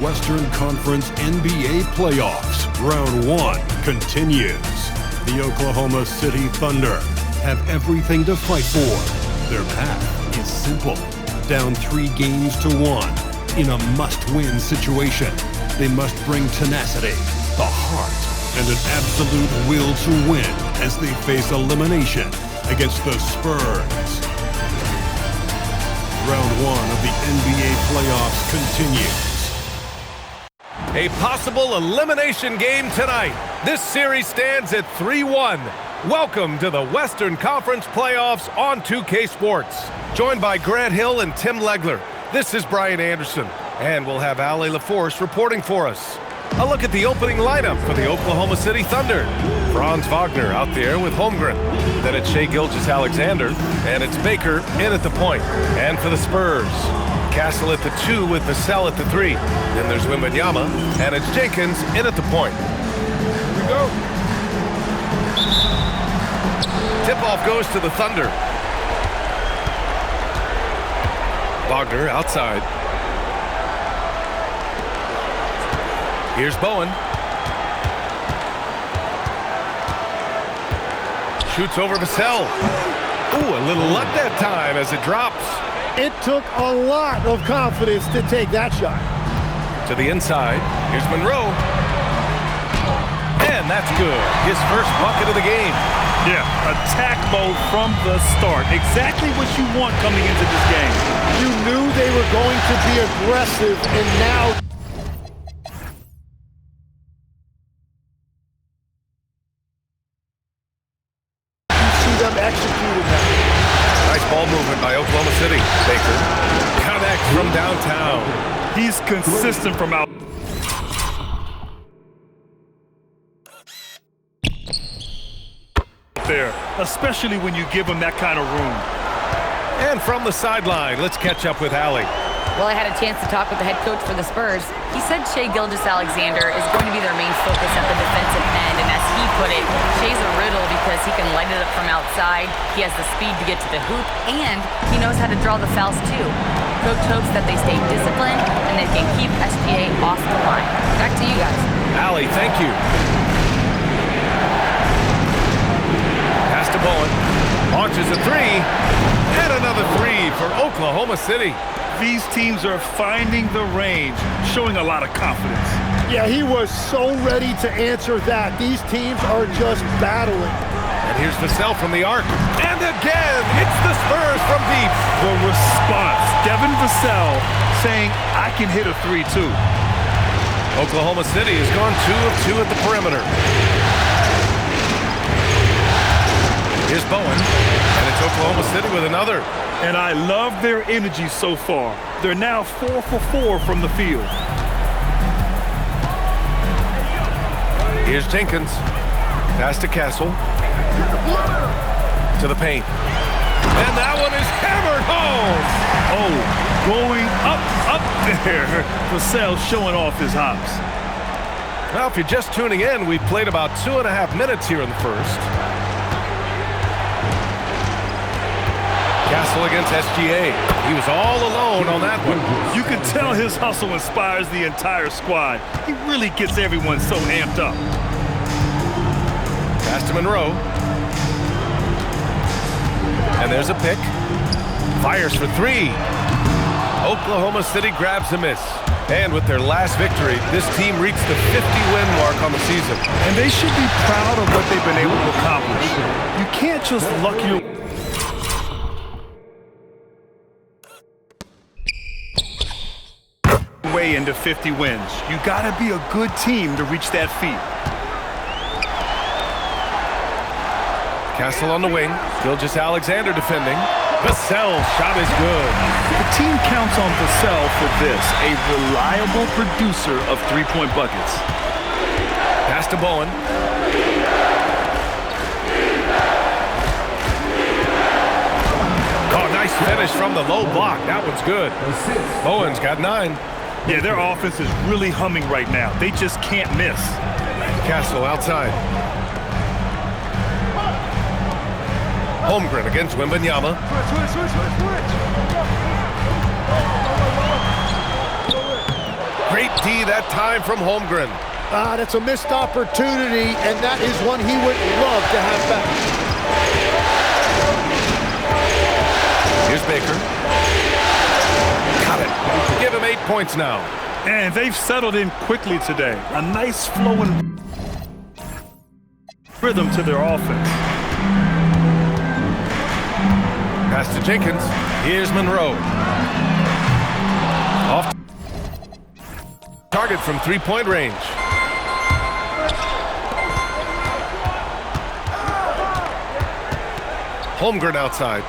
Western Conference NBA Playoffs, Round 1 continues. The Oklahoma City Thunder have everything to fight for. Their path is simple. Down 3 games to 1 in a must-win situation. They must bring tenacity, the heart, and an absolute will to win as they face elimination against the Spurs. Round 1 of the NBA playoffs continues. A possible elimination game tonight. This series stands at 3-1. Welcome to the Western Conference Playoffs on 2K Sports. Joined by Grant Hill and Tim Legler, this is Brian Anderson. And we'll have Ali LaForce reporting for us. A look at the opening lineup for the Oklahoma City Thunder. Franz Wagner out there with Holmgren. Then it's Shai Gilgeous-Alexander, and it's Baker in at the point. And for the Spurs, Castle at the 2 with Vassell at the 3. Then there's Wembanyama, and it's Jenkins in at the point. Here we go. Tip-off goes to the Thunder. Wagner outside. Here's Bowen. Shoots over Vassell. Ooh, a little luck that time as it drops. It took a lot of confidence to take that shot. To the inside. Here's Monroe. And that's good. His first bucket of the game. Yeah, attack mode from the start. Exactly what you want coming into this game. You knew they were going to be aggressive, and now you see them executing that. Nice ball movement by Oklahoma City. Baker connects from downtown. He's consistent from out. There, especially when you give him that kind of room. And from the sideline, let's catch up with Ali. Well, I had a chance to talk with the head coach for the Spurs. He said Shai Gilgeous-Alexander is going to be their main focus at the defensive end, and as he put it, Shai's a riddle because he can light it up from outside, he has the speed to get to the hoop, and he knows how to draw the fouls too. Coach hopes that they stay disciplined and they can keep SGA off the line. Back to you guys. Ali, thank you. Pass to Bowen. Launches a 3. And another 3 for Oklahoma City. These teams are finding the range, showing a lot of confidence. Yeah, he was so ready to answer that. These teams are just battling. And here's Vassell from the arc. And again, it's the Spurs from deep. The response, Devin Vassell saying, I can hit a 3 too. Oklahoma City has gone 2 of 2 at the perimeter. Here's Bowen, and it's Oklahoma City with another. And I love their energy so far. They're now 4 for 4 from the field. Here's Jenkins. Pass to Castle. To the paint. And that one is hammered home. Oh, going up there. Vassell showing off his hops. Well, if you're just tuning in, we've played about 2.5 minutes here in the first. Castle against SGA. He was all alone on that one. You can tell his hustle inspires the entire squad. He really gets everyone so amped up. Pass to Monroe. And there's a pick. Fires for 3. Oklahoma City grabs a miss. And with their last victory, this team reached the 50-win mark on the season. And they should be proud of what they've been able to accomplish. You can't just luck your way into 50 wins. You gotta be a good team to reach that feat. Castle on the wing. Gilgeous-Alexander defending. Vassell's shot is good. The team counts on Vassell for this, a reliable producer of three-point buckets. Pass to Bowen. Oh, nice finish from the low block. That one's good. Bowen's got 9. Yeah, their offense is really humming right now. They just can't miss. Castle outside. Holmgren against Wembanyama. Great D that time from Holmgren. That's a missed opportunity, and that is one he would love to have back. Here's Baker. Got it. Give him 8 points now. And they've settled in quickly today. A nice flowing rhythm to their offense. Pass to Jenkins. Here's Monroe. Off target from three-point range. Holmgren outside.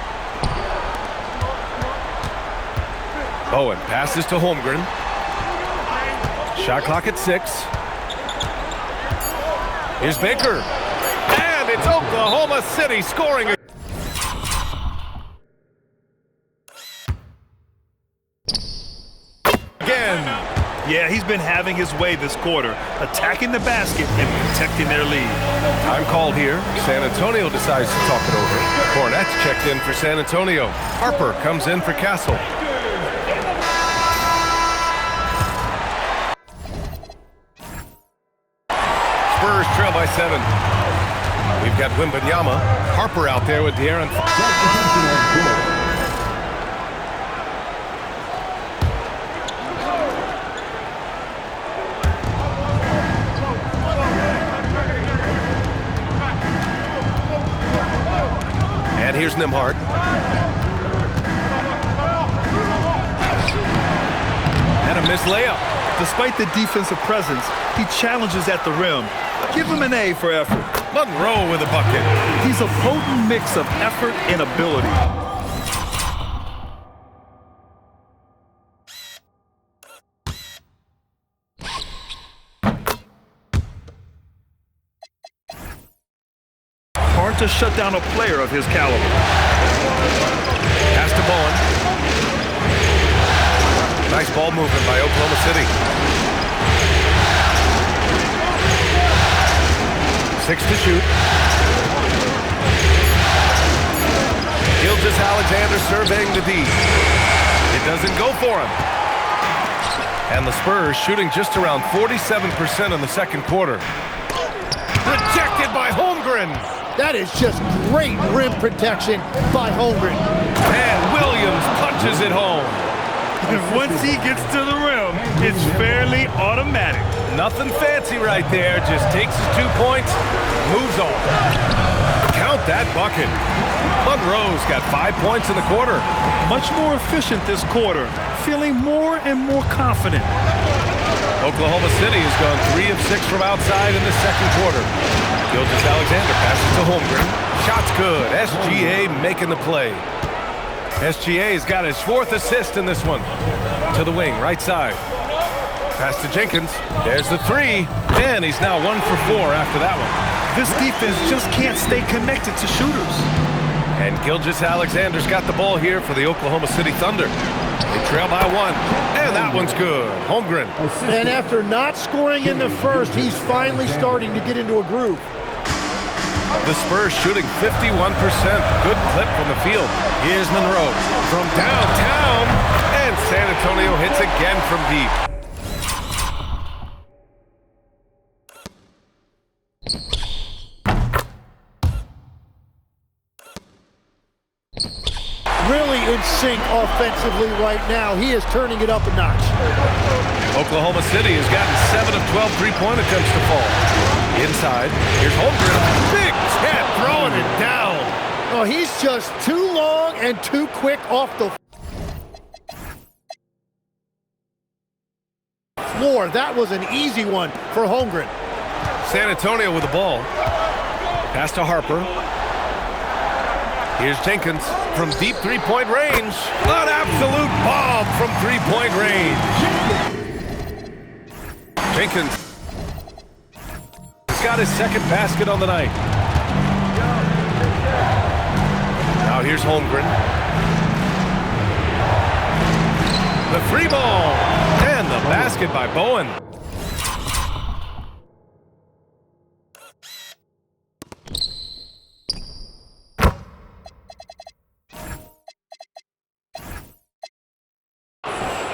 Bowen passes to Holmgren. Shot clock at 6. Here's Baker. And it's Oklahoma City scoring. Again. Yeah, he's been having his way this quarter, attacking the basket and protecting their lead. Time called here. San Antonio decides to talk it over. Cornette's checked in for San Antonio. Harper comes in for Castle. Spurs trail by 7. We've got Wembanyama. Harper out there with De'Aaron. And here's Nembhard. And a missed layup. Despite the defensive presence, he challenges at the rim. Give him an A for effort. Monroe with a bucket. He's a potent mix of effort and ability. Hard to shut down a player of his caliber. Pass to Bowen. Nice ball movement by Oklahoma City. 6 to shoot. Gilgeous-Alexander surveying the D. It doesn't go for him. And the Spurs shooting just around 47% in the second quarter. Rejected by Holmgren. That is just great rim protection by Holmgren. And Williams punches it home. Once he gets to the rim, it's fairly automatic. Nothing fancy right there. Just takes his 2 points, moves on. Count that bucket. Monroe's got 5 points in the quarter. Much more efficient this quarter, feeling more and more confident. Oklahoma City has gone 3 of 6 from outside in the second quarter. Gilgeous-Alexander passes to Holmgren. Shot's good. SGA making the play. SGA's got his 4th assist in this one. To the wing, right side. Pass to Jenkins. There's the 3. And he's now 1 for 4 after that one. This defense just can't stay connected to shooters. And Gilgeous-Alexander's got the ball here for the Oklahoma City Thunder. They trail by 1. And that one's good. Holmgren. And after not scoring in the first, he's finally starting to get into a groove. The Spurs shooting 51%. Good clip from the field. Here's Monroe from downtown. And San Antonio hits again from deep. Really in sync offensively right now. He is turning it up a notch. Oklahoma City has gotten 7 of 12 three-point attempts to fall. Inside, here's Holmgren. Big tap, throwing it down. Oh, he's just too long and too quick off the floor. That was an easy one for Holmgren. San Antonio with the ball. Pass to Harper. Here's Jenkins from deep three-point range. An absolute bomb from three-point range. Jenkins has got his second basket on the night. Now here's Holmgren. The free ball. And the basket by Bowen.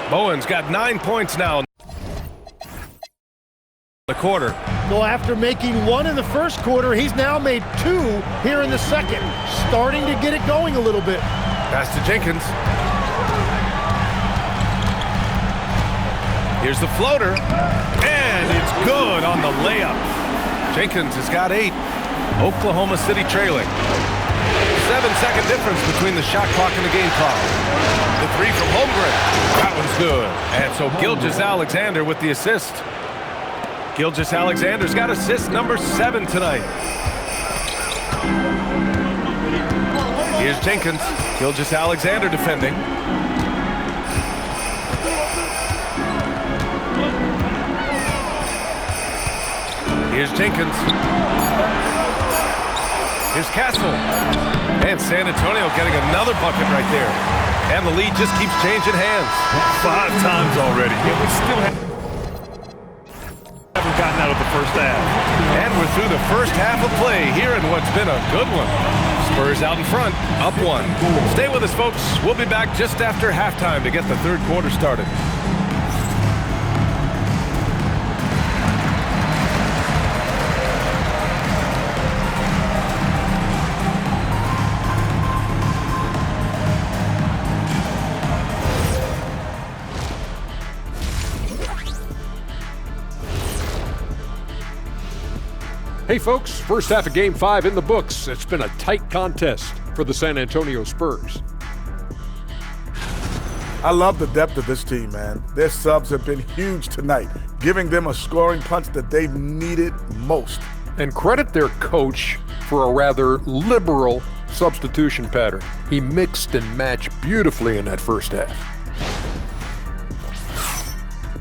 Bowen's got 9 points now. The quarter. Well, after making one in the first quarter, he's now made two here in the second. Starting to get it going a little bit. Pass to Jenkins. Here's the floater. And it's good on the layup. Jenkins has got 8. Oklahoma City trailing. 7-second difference between the shot clock and the game clock. The 3 from Holmgren. That one's good. And so Gilgeous-Alexander with the assist. Gilgeous-Alexander's got assist number 7 tonight. Here's Jenkins. Gilgeous-Alexander defending. Here's Jenkins. Here's Castle. And San Antonio getting another bucket right there. And the lead just keeps changing hands. 5 times already. Yeah, we still haven't gotten out of the first half. And we're through the first half of play here in what's been a good one. Spurs out in front, up 1. Stay with us, folks. We'll be back just after halftime to get the third quarter started. Hey folks, first half of Game 5 in the books. It's been a tight contest for the San Antonio Spurs. I love the depth of this team, man. Their subs have been huge tonight, giving them a scoring punch that they've needed most. And credit their coach for a rather liberal substitution pattern. He mixed and matched beautifully in that first half.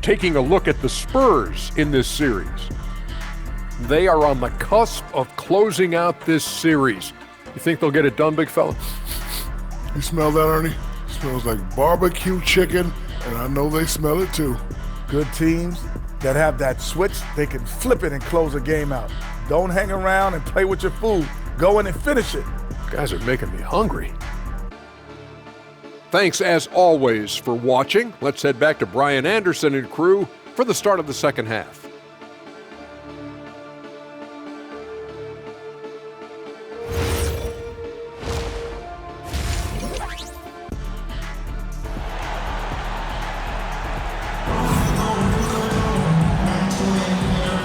Taking a look at the Spurs in this series. They are on the cusp of closing out this series. You think they'll get it done, big fella? You smell that, Ernie? It smells like barbecue chicken, and I know they smell it too. Good teams that have that switch, they can flip it and close a game out. Don't hang around and play with your food. Go in and finish it. Guys are making me hungry. Thanks, as always, for watching. Let's head back to Brian Anderson and crew for the start of the second half.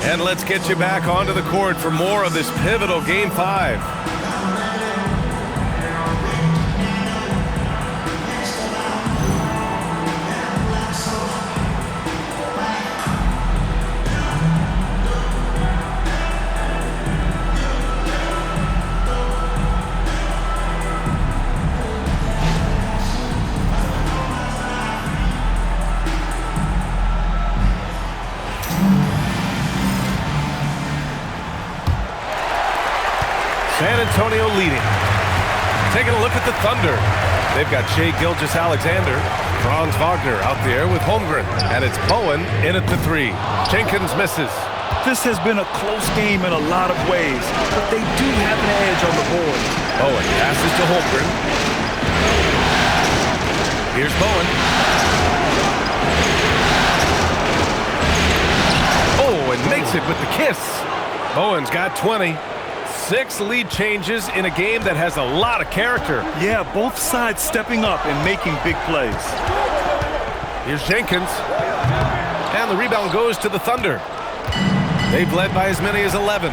And let's get you back onto the court for more of this pivotal Game 5. San Antonio leading. Taking a look at the Thunder. They've got Shai Gilgeous-Alexander, Franz Wagner out there with Holmgren, and it's Bowen in at the 3. Jenkins misses. This has been a close game in a lot of ways, but they do have an edge on the board. Bowen passes to Holmgren. Here's Bowen. Oh, and makes it with the kiss. Bowen's got 20. 6 lead changes in a game that has a lot of character. Yeah, both sides stepping up and making big plays. Here's Jenkins. And the rebound goes to the Thunder. They've led by as many as 11.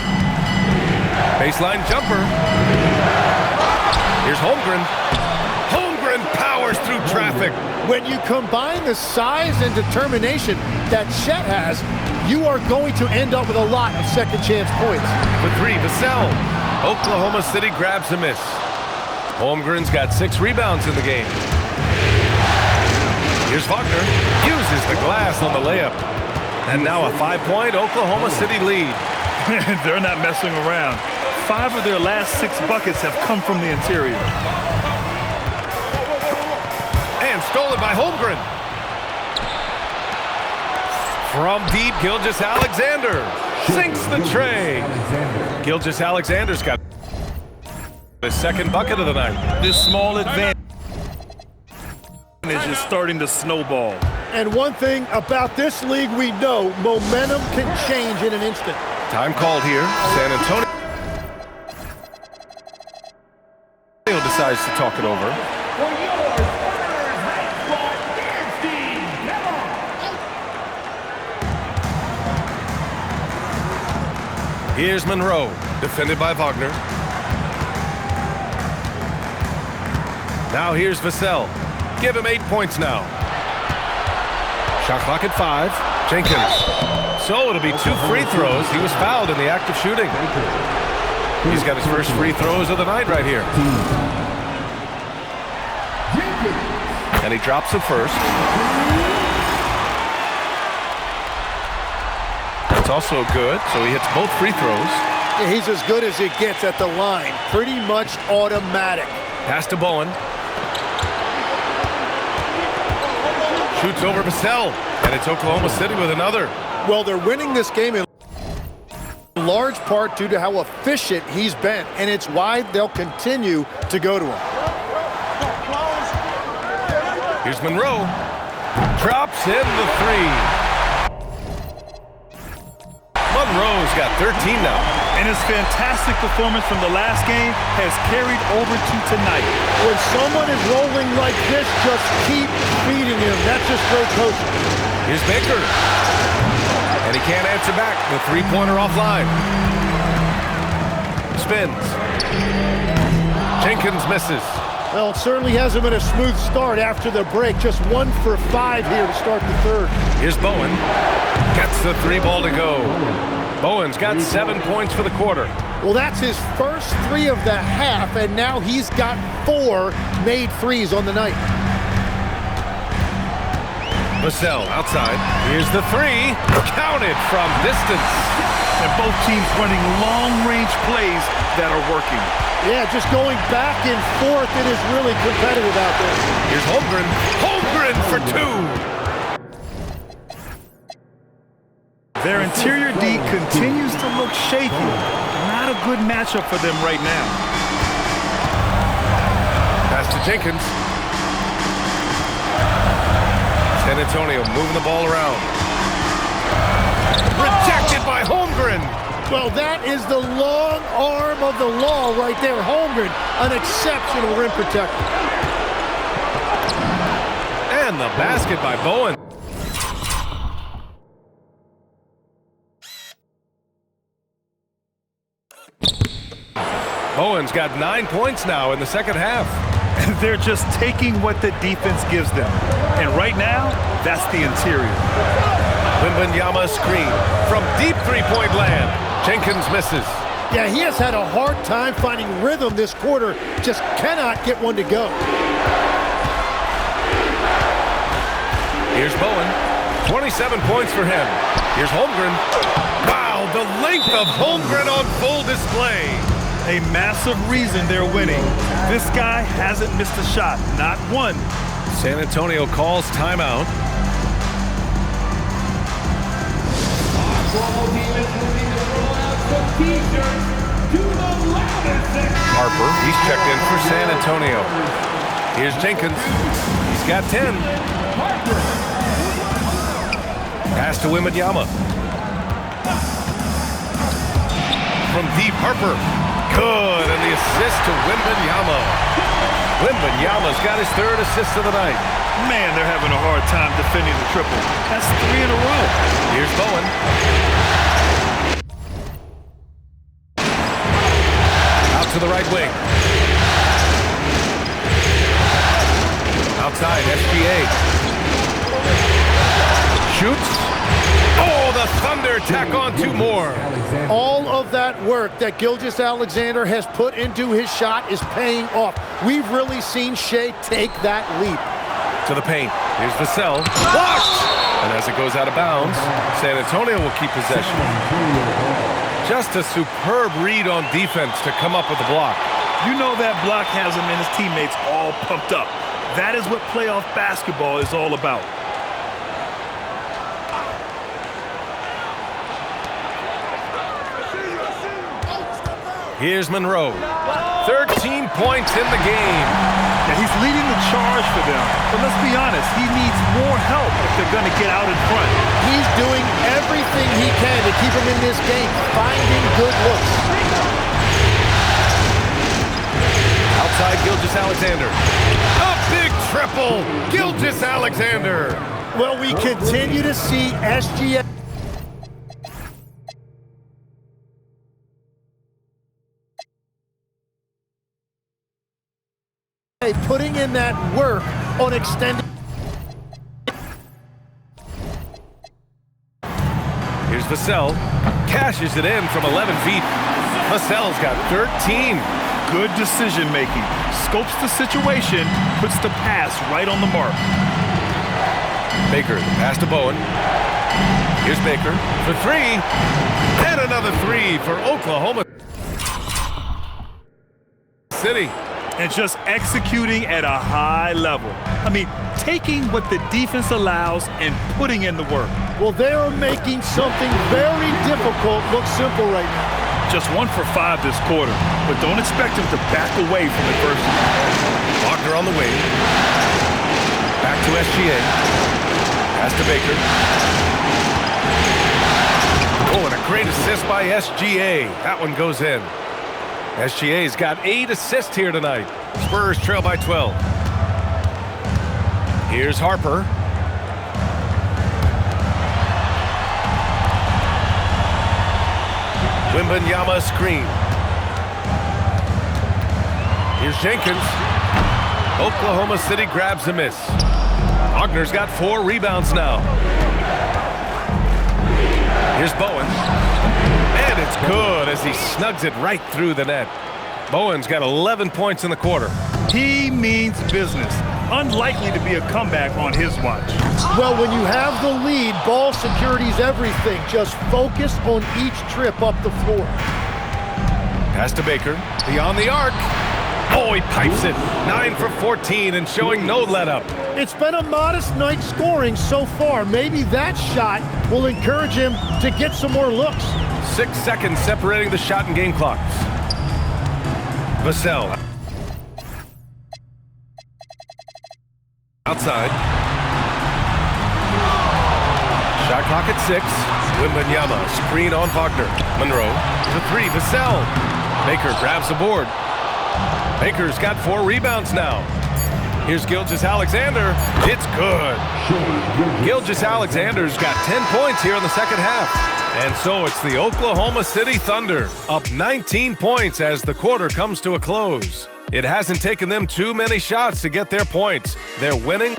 Baseline jumper. Here's Holmgren. Holmgren powers through traffic. When you combine the size and determination that Chet has, you are going to end up with a lot of second chance points. For 3, Vassell. Oklahoma City grabs a miss. Holmgren's got 6 rebounds in the game. Here's Wagner. Uses the glass on the layup. And now a 5-point Oklahoma City lead. They're not messing around. 5 of their last 6 buckets have come from the interior. And stolen by Holmgren. From deep, Gilgeous-Alexander sinks the tray. Gilgeous-Alexander's got his second bucket of the night. This small advantage is starting to snowball. And one thing about this league we know, momentum can change in an instant. Time called here. San Antonio decides to talk it over. Here's Monroe, defended by Wagner. Now here's Vassell. Give him 8 points now. Shot clock at 5. Jenkins. So it'll be 2 free throws. He was fouled in the act of shooting. He's got his first free throws of the night right here. And he drops it first. That's also good, so he hits both free throws. Yeah, he's as good as it gets at the line. Pretty much automatic. Pass to Bowen. Shoots over Vassell, and it's Oklahoma City with another. Well, they're winning this game in large part due to how efficient he's been, and it's why they'll continue to go to him. Here's Monroe. Drops in the 3. Monroe's got 13 now. And his fantastic performance from the last game has carried over to tonight. When someone is rolling like this, just keep feeding him. That's just great coaching. Here's Baker. And he can't answer back. The three-pointer offline. Spins. Jenkins misses. Well, it certainly hasn't been a smooth start after the break. Just 1 for 5 here to start the third. Here's Bowen. Gets the 3 ball to go. Bowen's got 7 points for the quarter. Well, that's his first 3 of the half, and now he's got 4 made threes on the night. Vassell outside. Here's the 3. Counted from distance. And both teams running long-range plays that are working. Yeah, just going back and forth. It is really competitive out there. Here's Holmgren. Holmgren for 2. Their interior D continues to look shaky. Not a good matchup for them right now. Pass to Jenkins. San Antonio moving the ball around. Rejected by Holmgren. Well, that is the long arm of the law right there. Holmgren, an exceptional rim protector. And the basket by Bowen. Bowen's got 9 points now in the second half. They're just taking what the defense gives them. And right now, that's the interior. Wembanyama screen from deep three-point land. Jenkins misses. Yeah, he has had a hard time finding rhythm this quarter. Just cannot get one to go. Here's Bowen. 27 points for him. Here's Holmgren. Wow, the length of Holmgren on full display. A massive reason they're winning. This guy hasn't missed a shot, not one. San Antonio calls timeout. Harper, he's checked in for San Antonio. Here's Jenkins. He's got 10. Pass to Wembanyama. From deep, Harper. Good, and the assist to Wembanyama. Wembanyama's got his 3rd assist of the night. Man, they're having a hard time defending the triple. That's 3 in a row. Here's Bowen. Out to the right wing. Outside, SGA. Shoots. Oh, the Thunder tack on 2 more. All of that work that Gilgeous-Alexander has put into his shot is paying off. We've really seen Shea take that leap. To the paint. Here's Vassell. Blocked! And as it goes out of bounds, San Antonio will keep possession. Just a superb read on defense to come up with the block. You know that block has him and his teammates all pumped up. That is what playoff basketball is all about. Here's Monroe. 13 points in the game. Yeah, he's leading the charge for them. But let's be honest, he needs more help if they're going to get out in front. He's doing everything he can to keep him in this game, finding good looks. Outside Gilgeous-Alexander. A big triple. Gilgeous-Alexander. Well, we continue to see SGA putting in that work on extended. Here's Vassell. Cashes it in from 11 feet. Vassell's got 13. Good decision-making. Scopes the situation, puts the pass right on the mark. Baker, the pass to Bowen. Here's Baker for three. And another three for Oklahoma City. And just executing at a high level. I mean, taking what the defense allows and putting in the work. Well, they are making something very difficult look simple right now. Just 1 for 5 this quarter, but don't expect him to back away from adversity. Wagner on the wing. Back to SGA. Pass to Baker. Oh, and a great assist by SGA. That one goes in. SGA's got 8 assists here tonight. Spurs trail by 12. Here's Harper. Wembanyama screen. Here's Jenkins. Oklahoma City grabs a miss. Wagner's got 4 rebounds now. Here's Bowen. And it's good as he snugs it right through the net. Bowen's got 11 points in the quarter. He means business. Unlikely to be a comeback on his watch. Well, when you have the lead, ball security's everything. Just focus on each trip up the floor. Pass to Baker. Beyond the arc. Oh, he pipes it. 9 for 14 and showing no let-up. It's been a modest night scoring so far. Maybe that shot will encourage him to get some more looks. 6 seconds separating the shot and game clocks. Vassell. Outside. Shot clock at 6. Wembanyama, screen on Wagner. Monroe to 3. Vassell. Baker grabs the board. Baker's got 4 rebounds now. Here's Gilgeous-Alexander. It's good. Gilgeous-Alexander's got 10 points here in the second half. And so it's the Oklahoma City Thunder up 19 points as the quarter comes to a close. It hasn't taken them too many shots to get their points. They're winning.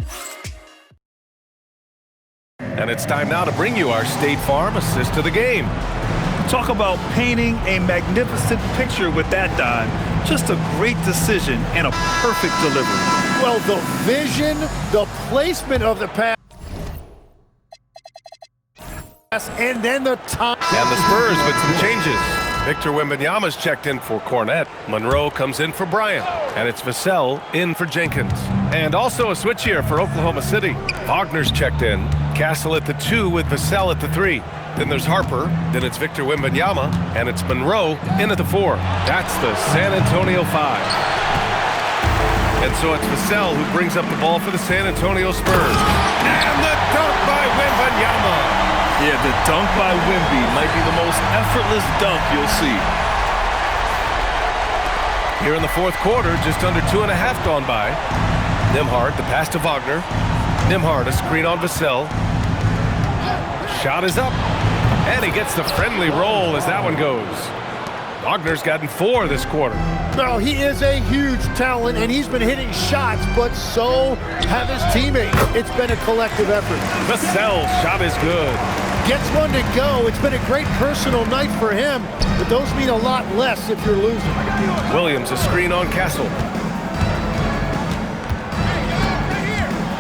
And it's time now to bring you our State Farm assist of the game. Talk about painting a magnificent picture with that dime. Just a great decision and a perfect delivery. Well, the vision, the placement of the pass, and then the time. And the Spurs with some changes. Victor Wembanyama's checked in for Cornette. Monroe comes in for Bryant. And it's Vassell in for Jenkins. And also a switch here for Oklahoma City. Wagner's checked in. Castle at the 2 with Vassell at the 3. Then there's Harper. Then it's Victor Wembanyama. And it's Monroe in at the 4. That's the San Antonio 5. And so it's Vassell who brings up the ball for the San Antonio Spurs. And the dunk by Wembanyama. Yeah, the dunk by Wemby might be the most effortless dunk you'll see. Here in the fourth quarter, just under 2.5 gone by. Nembhard, the pass to Wagner. Nembhard, a screen on Vassell. Shot is up. And he gets the friendly roll as that one goes. Wagner's gotten 4 this quarter. No, he is a huge talent, and he's been hitting shots, but so have his teammates. It's been a collective effort. Vassell's shot is good. Gets one to go. It's been a great personal night for him, but those mean a lot less if you're losing. Williams, a screen on Castle.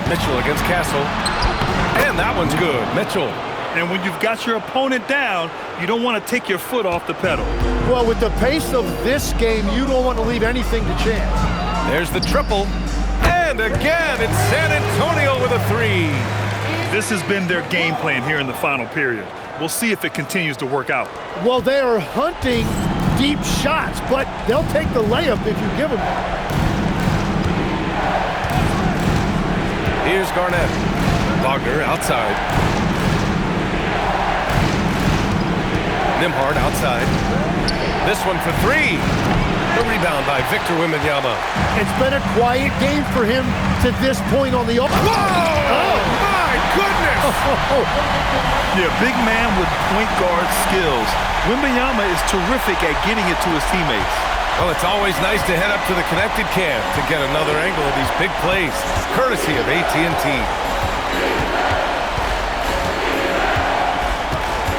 Mitchell against Castle. And that one's good. Mitchell. And when you've got your opponent down, you don't want to take your foot off the pedal. Well, with the pace of this game, you don't want to leave anything to chance. There's the triple. And again, it's San Antonio with a 3. This has been their game plan here in the final period. We'll see if it continues to work out. Well, they are hunting deep shots, but they'll take the layup if you give them that. Here's Garnett. Wagner outside. Nembhard outside. This one for three. The rebound by Victor Wembanyama. It's been a quiet game for him to this point on the... Whoa! Oh, my goodness! Yeah, big man with point guard skills. Wembanyama is terrific at getting it to his teammates. Well, it's always nice to head up to the connected cam to get another angle of these big plays, courtesy of AT&T.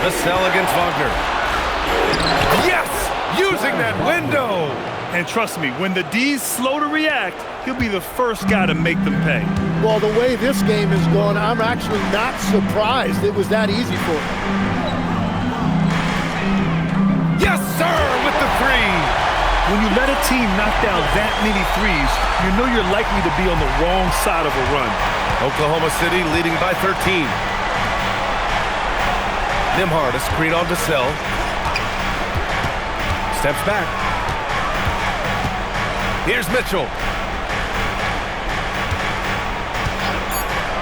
Vassell against Wagner. Yes! Using that window! And trust me, when the D's slow to react, he'll be the first guy to make them pay. Well, the way this game is going, I'm actually not surprised it was that easy for him. Yes, sir, with the three! When you let a team knock down that many threes, you know you're likely to be on the wrong side of a run. Oklahoma City leading by 13. Nembhard, a screen on Vassell. Steps back. Here's Mitchell.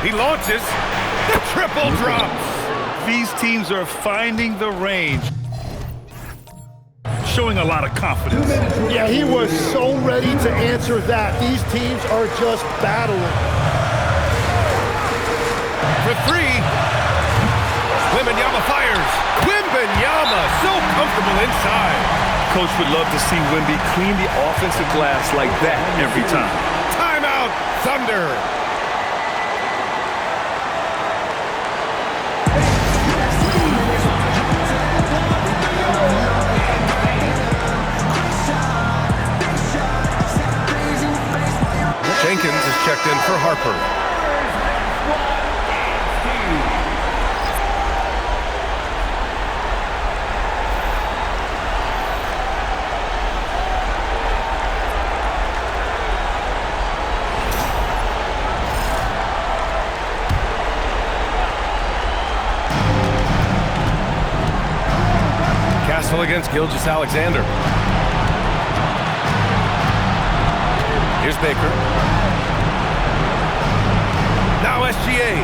He launches. The triple drops. These teams are finding the range, showing a lot of confidence. Yeah, he was so ready to answer that. These teams are just battling. For three. Wembanyama fires. Wembanyama so comfortable inside. Coach would love to see Wemby clean the offensive glass like that every time. Timeout, Thunder. Jenkins is checked in for Harper. Against Gilgeous-Alexander. Here's Baker. Now SGA.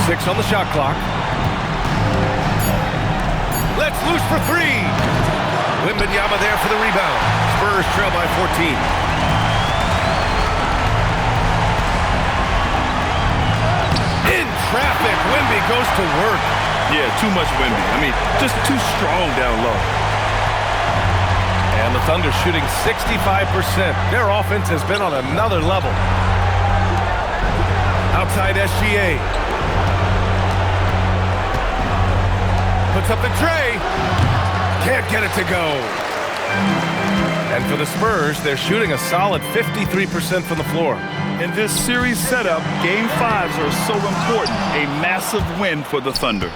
6 on the shot clock. Let's loose for three. Wembanyama there for the rebound. Spurs trail by 14. In traffic, Wemby goes to work. Yeah, too much Wemby. I mean, just too strong down low. And the Thunder shooting 65%. Their offense has been on another level. Outside SGA. Puts up the tray. Can't get it to go. And for the Spurs, they're shooting a solid 53% from the floor. In this series setup, Game 5s are so important. A massive win for the Thunder.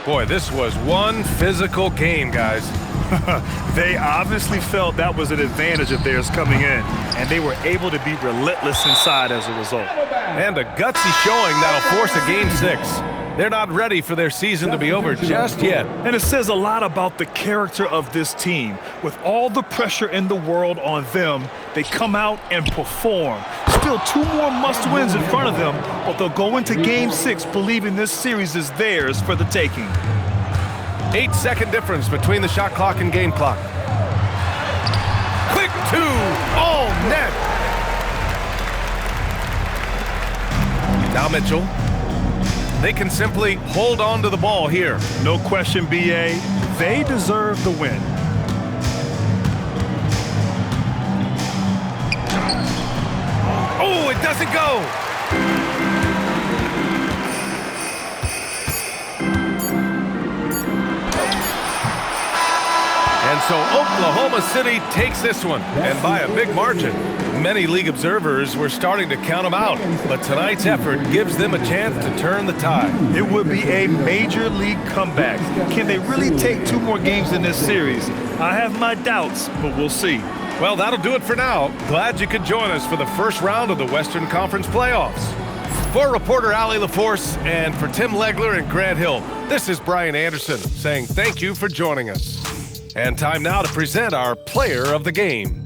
Boy, this was one physical game, guys. They obviously felt that was an advantage of theirs coming in, and they were able to be relentless inside as a result. And a gutsy showing that'll force a Game 6. They're not ready for their season to be over just yet. And it says a lot about the character of this team. With all the pressure in the world on them, they come out and perform. Still 2 more must-wins in front of them, but they'll go into Game 6 believing this series is theirs for the taking. 8-second difference between the shot clock and game clock. Quick 2, all net. Now Mitchell. They can simply hold on to the ball here. No question, B.A. They deserve the win. Oh, it doesn't go. And so Oklahoma City takes this one, and by a big margin. Many league observers were starting to count them out, but tonight's effort gives them a chance to turn the tide. It would be a major league comeback. Can they really take 2 more games in this series? I have my doubts, but we'll see. Well, that'll do it for now. Glad you could join us for the first round of the Western Conference playoffs. For reporter Allie LaForce and for Tim Legler and Grant Hill, this is Brian Anderson saying thank you for joining us. And time now to present our player of the game.